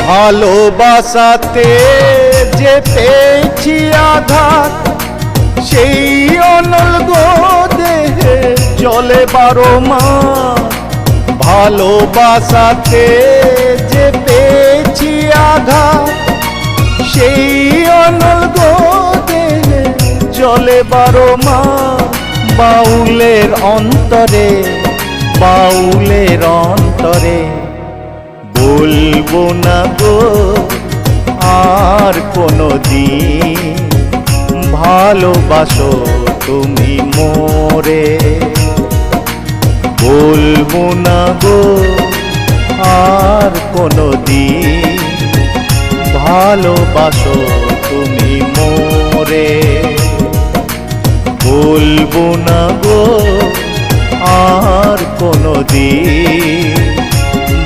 ভালোবাসাতে যে পেয়েছি আঘাত, সেই অনল গো দেহে জলে 12 মাস। ভালোবাসাতে যে পেয়েছি আঘাত, সেই অনল গো দেহে জলে 12 মাস। বাউলের অন্তরে, বাউলের অন্তরে বলবো না গো আর কোনো দিন, ভালোবাসো তুমি মোরে। বলবো না গো আর কোনো দিন, ভালোবাসো তুমি মোরে। বলবো না গো আর কোনো দিন,